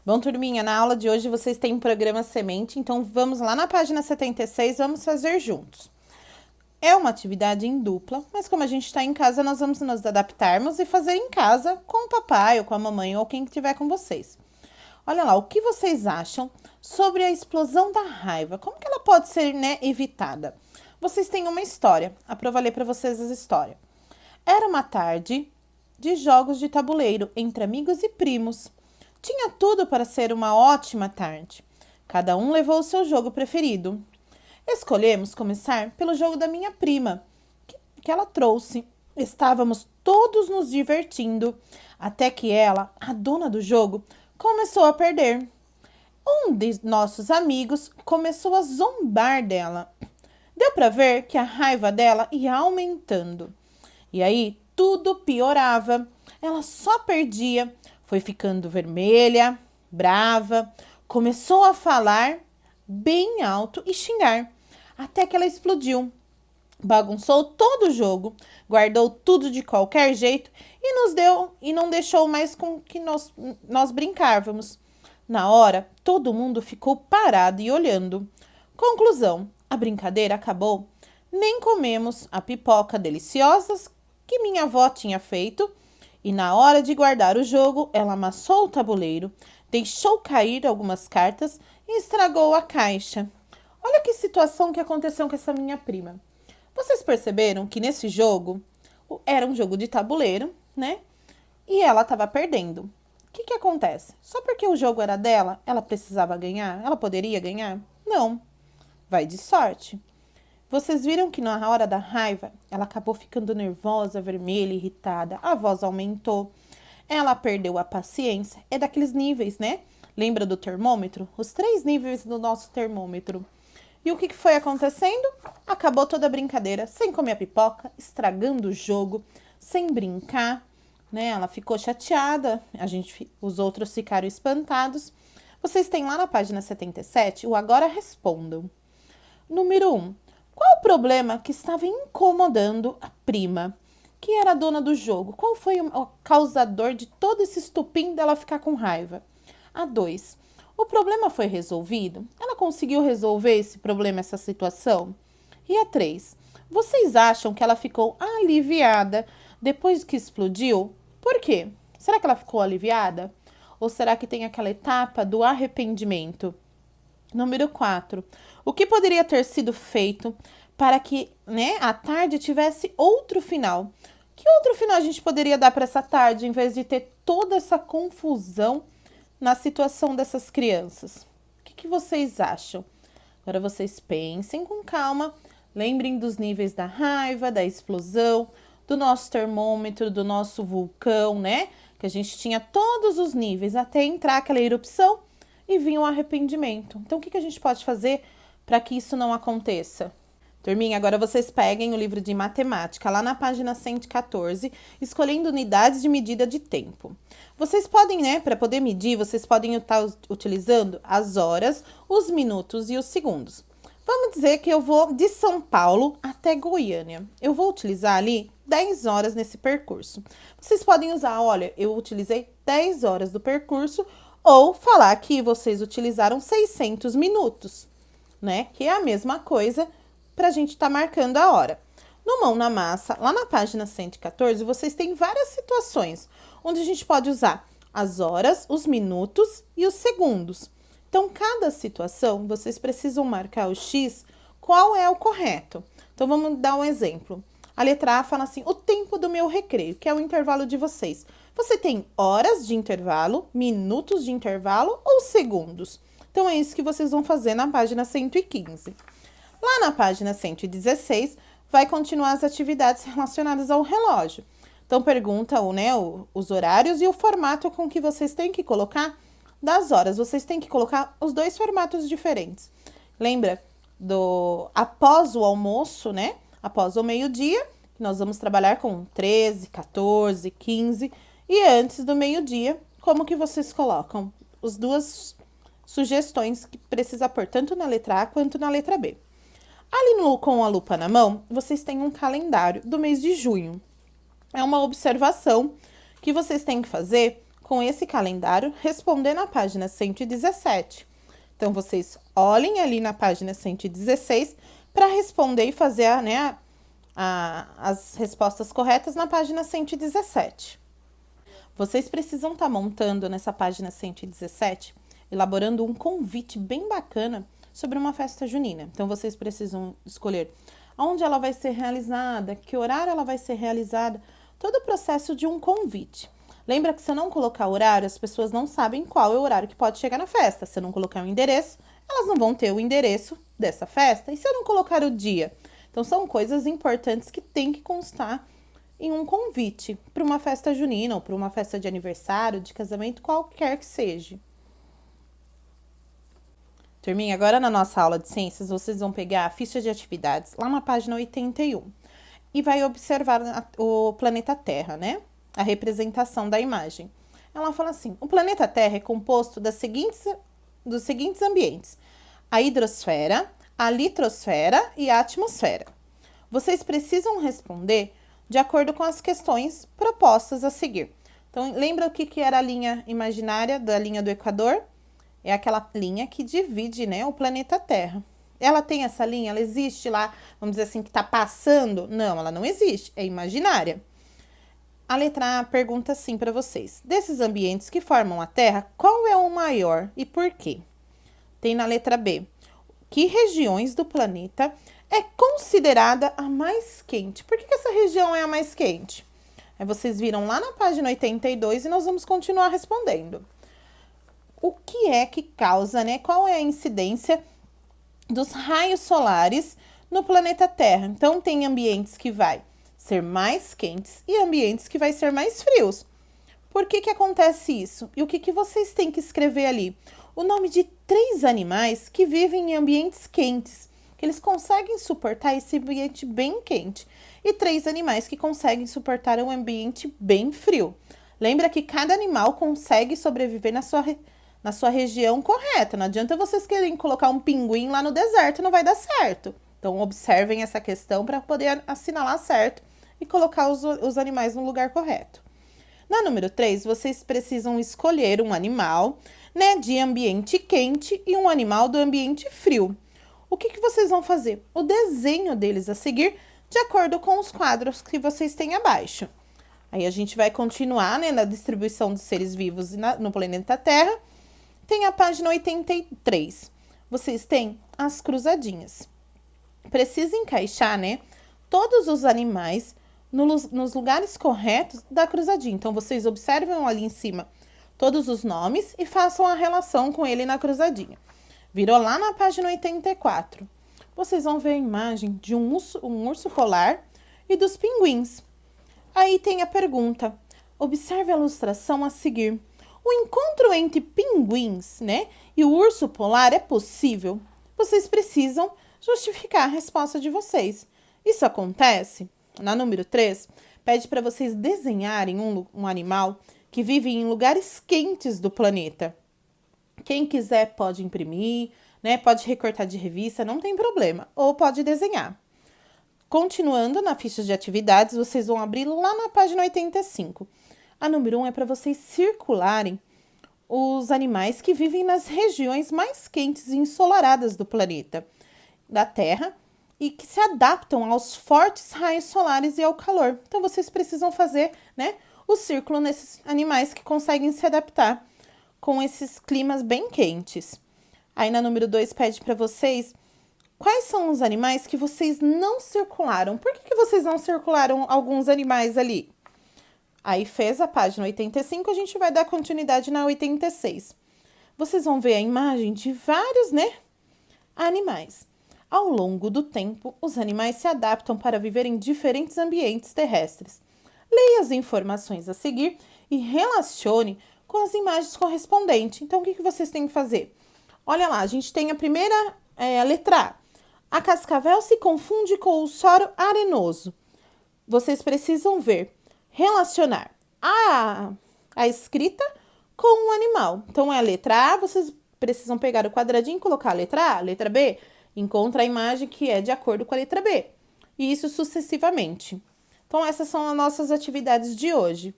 Bom, turminha, na aula de hoje vocês têm um programa semente, então vamos lá na página 76, vamos fazer juntos. É uma atividade em dupla, mas como a gente está em casa, nós vamos nos adaptarmos e fazer em casa com o papai ou com a mamãe ou quem estiver com vocês. Olha lá, o que vocês acham sobre a explosão da raiva? Como que ela pode ser, evitada? Vocês têm uma história, a ler para vocês a história. Era uma tarde de jogos de tabuleiro entre amigos e primos. Tinha tudo para ser uma ótima tarde. Cada um levou o seu jogo preferido. Escolhemos começar pelo jogo da minha prima, que ela trouxe. Estávamos todos nos divertindo, até que ela, a dona do jogo, começou a perder. Um de nossos amigos começou a zombar dela. Deu para ver que a raiva dela ia aumentando. E aí tudo piorava. Ela só perdia. Foi ficando vermelha, brava, começou a falar bem alto e xingar, até que ela explodiu. Bagunçou todo o jogo, guardou tudo de qualquer jeito e nos deu e não deixou mais com que nós brincávamos. Na hora, todo mundo ficou parado e olhando. Conclusão, a brincadeira acabou. Nem comemos a pipoca deliciosa que minha avó tinha feito. E na hora de guardar o jogo, ela amassou o tabuleiro, deixou cair algumas cartas e estragou a caixa. Olha que situação que aconteceu com essa minha prima. Vocês perceberam que nesse jogo, era um jogo de tabuleiro, né? E ela estava perdendo. O que acontece? Só porque o jogo era dela, ela precisava ganhar? Ela poderia ganhar? Não. Vai de sorte. Vocês viram que na hora da raiva, ela acabou ficando nervosa, vermelha, irritada. A voz aumentou. Ela perdeu a paciência. É daqueles níveis, né? Lembra do termômetro? Os 3 níveis do nosso termômetro. E o que foi acontecendo? Acabou toda a brincadeira, sem comer a pipoca, estragando o jogo, sem brincar, né? Ela ficou chateada, os outros ficaram espantados. Vocês têm lá na página 77 o Agora Respondam. Número 1. Qual o problema que estava incomodando a prima, que era a dona do jogo? Qual foi o causador de todo esse estupim dela ficar com raiva? A 2. O problema foi resolvido? Ela conseguiu resolver esse problema, essa situação? E a 3. Vocês acham que ela ficou aliviada depois que explodiu? Por quê? Será que ela ficou aliviada? Ou será que tem aquela etapa do arrependimento? Número 4. O que poderia ter sido feito para que, a tarde tivesse outro final? Que outro final a gente poderia dar para essa tarde, em vez de ter toda essa confusão na situação dessas crianças? O que vocês acham? Agora vocês pensem com calma, lembrem dos níveis da raiva, da explosão, do nosso termômetro, do nosso vulcão, né? Que a gente tinha todos os níveis até entrar aquela erupção e vinha o arrependimento. Então, o que a gente pode fazer para que isso não aconteça? Turminha, agora vocês peguem o livro de matemática, lá na página 114, escolhendo unidades de medida de tempo. Vocês podem, para poder medir, vocês podem estar utilizando as horas, os minutos e os segundos. Vamos dizer que eu vou de São Paulo até Goiânia. Eu vou utilizar ali 10 horas nesse percurso. Vocês podem usar, olha, eu utilizei 10 horas do percurso, ou falar que vocês utilizaram 600 minutos, né? Que é a mesma coisa para a gente estar marcando a hora. No Mão na Massa, lá na página 114, vocês têm várias situações onde a gente pode usar as horas, os minutos e os segundos. Então, cada situação, vocês precisam marcar o X, qual é o correto. Então, vamos dar um exemplo. A letra A fala assim, o tempo do meu recreio, que é o intervalo de vocês. Você tem horas de intervalo, minutos de intervalo ou segundos? Então, é isso que vocês vão fazer na página 115. Lá na página 116, vai continuar as atividades relacionadas ao relógio. Então, pergunta os horários e o formato com que vocês têm que colocar das horas. Vocês têm que colocar os 2 formatos diferentes. Lembra após o almoço, né? Após o meio-dia, nós vamos trabalhar com 13, 14, 15... E antes do meio-dia, como que vocês colocam? As 2 sugestões que precisa pôr tanto na letra A quanto na letra B. Ali com a lupa na mão, vocês têm um calendário do mês de junho. É uma observação que vocês têm que fazer com esse calendário responder na página 117. Então, vocês olhem ali na página 116 para responder e fazer as respostas corretas na página 117. Vocês precisam estar montando nessa página 117, elaborando um convite bem bacana sobre uma festa junina. Então, vocês precisam escolher onde ela vai ser realizada, que horário ela vai ser realizada, todo o processo de um convite. Lembra que se eu não colocar horário, as pessoas não sabem qual é o horário que pode chegar na festa. Se eu não colocar o endereço, elas não vão ter o endereço dessa festa. E se eu não colocar o dia? Então, são coisas importantes que tem que constar em um convite para uma festa junina ou para uma festa de aniversário, de casamento, qualquer que seja. Turminha, agora na nossa aula de ciências, vocês vão pegar a ficha de atividades lá na página 81 e vai observar o planeta Terra, né? A representação da imagem. Ela fala assim: o planeta Terra é composto dos seguintes ambientes: a hidrosfera, a litosfera e a atmosfera. Vocês precisam responder de acordo com as questões propostas a seguir. Então, lembra o que era a linha imaginária da linha do Equador? É aquela linha que divide, né, o planeta Terra. Ela tem essa linha, ela existe lá, vamos dizer assim, que está passando? Não, ela não existe, é imaginária. A letra A pergunta assim para vocês: desses ambientes que formam a Terra, qual é o maior e por quê? Tem na letra B: que regiões do planeta é considerada a mais quente? Por que essa região é a mais quente? Aí vocês viram lá na página 82 e nós vamos continuar respondendo. O que é que causa, né? Qual é a incidência dos raios solares no planeta Terra? Então, tem ambientes que vai ser mais quentes e ambientes que vai ser mais frios. Por que acontece isso? E o que vocês têm que escrever ali? O nome de 3 animais que vivem em ambientes quentes, que eles conseguem suportar esse ambiente bem quente, e 3 animais que conseguem suportar um ambiente bem frio. Lembra que cada animal consegue sobreviver na sua região correta. Não adianta vocês querem colocar um pinguim lá no deserto, não vai dar certo. Então, observem essa questão para poder assinalar certo e colocar os animais no lugar correto. Na número 3, vocês precisam escolher um animal, né, de ambiente quente e um animal do ambiente frio. O que vocês vão fazer? O desenho deles a seguir, de acordo com os quadros que vocês têm abaixo. Aí a gente vai continuar, né, na distribuição dos seres vivos no planeta Terra. Tem a página 83. Vocês têm as cruzadinhas. Precisa encaixar, né, todos os animais nos lugares corretos da cruzadinha. Então, vocês observam ali em cima todos os nomes e façam a relação com ele na cruzadinha. Virou lá na página 84. Vocês vão ver a imagem de um urso polar e dos pinguins. Aí tem a pergunta: observe a ilustração a seguir. O encontro entre pinguins, né, e o urso polar é possível? Vocês precisam justificar a resposta de vocês. Isso acontece? Na número 3, pede para vocês desenharem um animal que vive em lugares quentes do planeta. Quem quiser pode imprimir, né, pode recortar de revista, não tem problema, ou pode desenhar. Continuando na ficha de atividades, vocês vão abrir lá na página 85. A número 1 é para vocês circularem os animais que vivem nas regiões mais quentes e ensolaradas do planeta, da Terra, e que se adaptam aos fortes raios solares e ao calor. Então, vocês precisam fazer, né, o círculo nesses animais que conseguem se adaptar com esses climas bem quentes. Aí, na número 2, pede para vocês quais são os animais que vocês não circularam. Por que vocês não circularam alguns animais ali? Aí, fez a página 85, a gente vai dar continuidade na 86. Vocês vão ver a imagem de vários, né, animais. Ao longo do tempo, os animais se adaptam para viver em diferentes ambientes terrestres. Leia as informações a seguir e relacione com as imagens correspondentes. Então, o que vocês têm que fazer? Olha lá, a gente tem a primeira a letra A. A cascavel se confunde com o soro arenoso. Vocês precisam relacionar a escrita com o animal. Então, é a letra A, vocês precisam pegar o quadradinho e colocar a letra A, letra B. Encontra a imagem que é de acordo com a letra B. E isso sucessivamente. Então, essas são as nossas atividades de hoje.